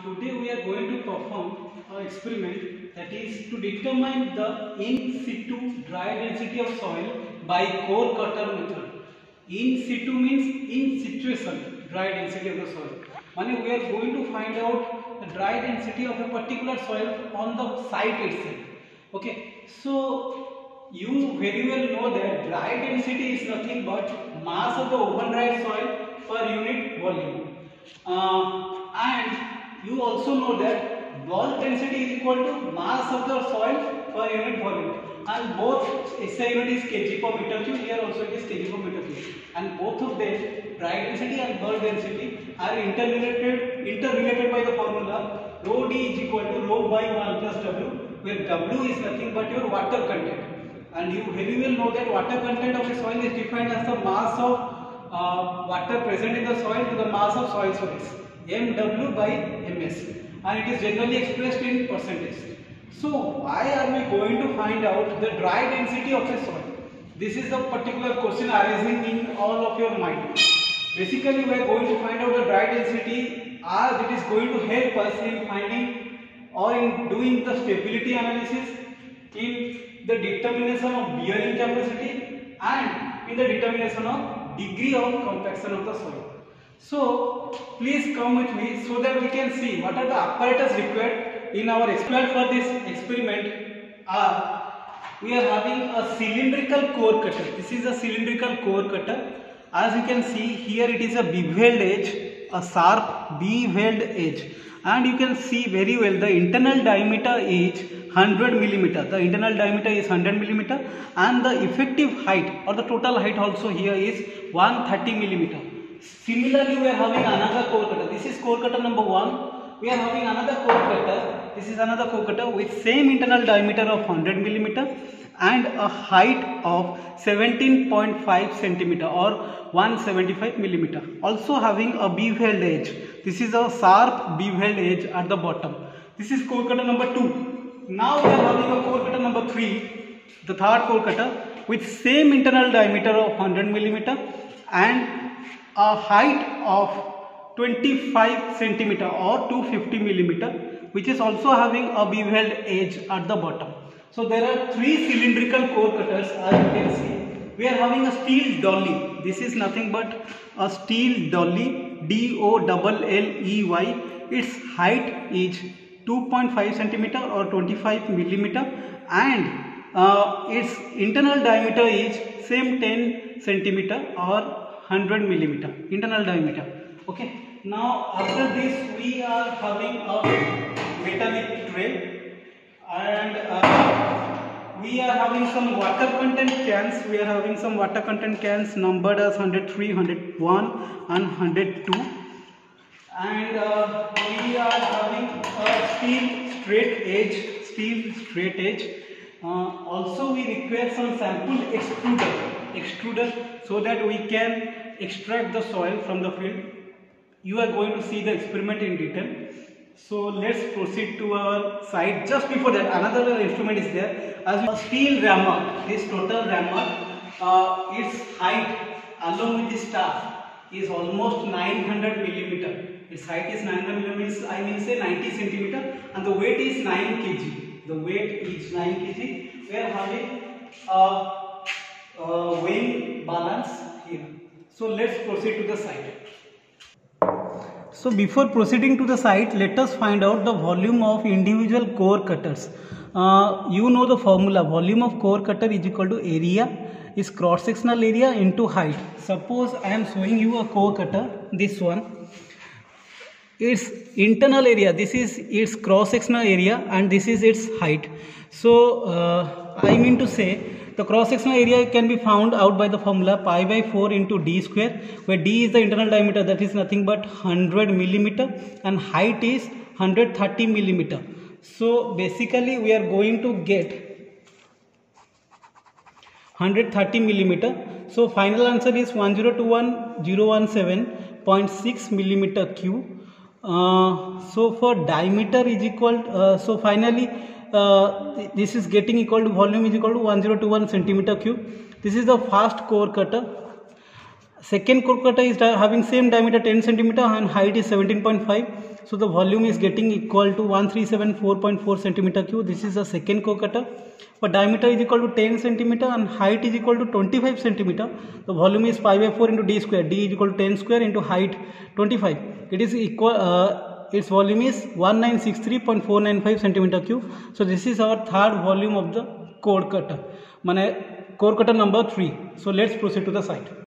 Today we are going to perform an experiment, that is to determine the in situ dry density of soil by core cutter method. In situ means in situation dry density of the soil. Meaning we are going to find out the dry density of a particular soil on the site itself. Okay, so you very well know that dry density is nothing but mass of the open dry soil per unit volume. And you also know that bulk density is equal to mass of the soil per unit volume, and both SI unit is kg per meter cube, here also it is kg per meter cube, and both of them, dry density and bulk density, are interrelated by the formula rho d is equal to rho by 1 plus w, where w is nothing but your water content. And you very well know that water content of the soil is defined as the mass of water present in the soil to the mass of soil solids, mw by ms, and it is generally expressed in percentage. So why are we going to find out the dry density of the soil? This is the particular question arising in all of your mind. Basically we are going to find out the dry density as it is going to help us in finding or in doing the stability analysis, in the determination of bearing capacity, and in the determination of degree of compaction of the soil. So please come with me so that we can see what are the apparatus required in our experiment. For this experiment we are having a cylindrical core cutter. This is a cylindrical core cutter. As you can see here, it is a beveled edge, a sharp beveled edge, and you can see very well the internal diameter is 100 millimeter. The internal diameter is 100 millimeter, and the effective height or the total height also here is 130 millimeter. Similarly, we are having another core cutter. This is core cutter number 1. We are having another core cutter. This is another core cutter with same internal diameter of 100 millimeter and a height of 17.5 centimeter or 175 millimeter. Also having a beveled edge. This is a sharp beveled edge at the bottom. This is core cutter number 2. Now we are having a core cutter number 3, the third core cutter, with same internal diameter of 100 millimeter and a height of 25 centimeter or 250 millimeter, which is also having a beveled edge at the bottom. So there are 3 cylindrical core cutters, as you can see. We are having a steel dolly. This is nothing but a steel dolly, D-O-L-L-E-Y. Its height is 2.5 centimeter or 25 millimeter, and its internal diameter is same 10 centimeter or 100 millimeter internal diameter. Okay. Now after this we are having a metallic tray, and we are having some water content cans. We are having some water content cans numbered as 103, 101 and 102. And we are having a steel straight edge. Also we require some sample extruder so that we can extract the soil from the field. You are going to see the experiment in detail. So let's proceed to our site. Just before that, another instrument is there, as a steel rammer. This total rammer, its height along with the staff is almost 900 millimeter. Its height is 900 millimeters, I mean say 90 centimeter, and the weight is 9 kg. The weight is 9 kg. We are having a weighing balance here. So let's proceed to the site. So before proceeding to the site, let us find out the volume of individual core cutters. You know the formula. Volume of core cutter is equal to area is cross sectional area into height. Suppose I am showing you a core cutter, this one. Its internal area, this is its cross sectional area, and this is its height. So I mean to say, the cross sectional area can be found out by the formula pi by 4 into d square, where d is the internal diameter, that is nothing but 100 millimeter, and height is 130 millimeter. So basically we are going to get 130 millimeter. So final answer is 1021017.6 millimeter cube. So for diameter is equal, so finally this is getting equal to volume is equal to 1021 centimeter cube. This is the first core cutter. Second core cutter is having same diameter 10 centimeter and height is 17.5. So the volume is getting equal to 1374.4 centimeter cube. This is the second core cutter. But diameter is equal to 10 centimeter and height is equal to 25 centimeter. The volume is pi by 4 into d square. D is equal to 10 square into height 25. It is equal. Its volume is 1963.495 centimeter cube. So this is our third volume of the core cutter. Core cutter number 3. So let's proceed to the site.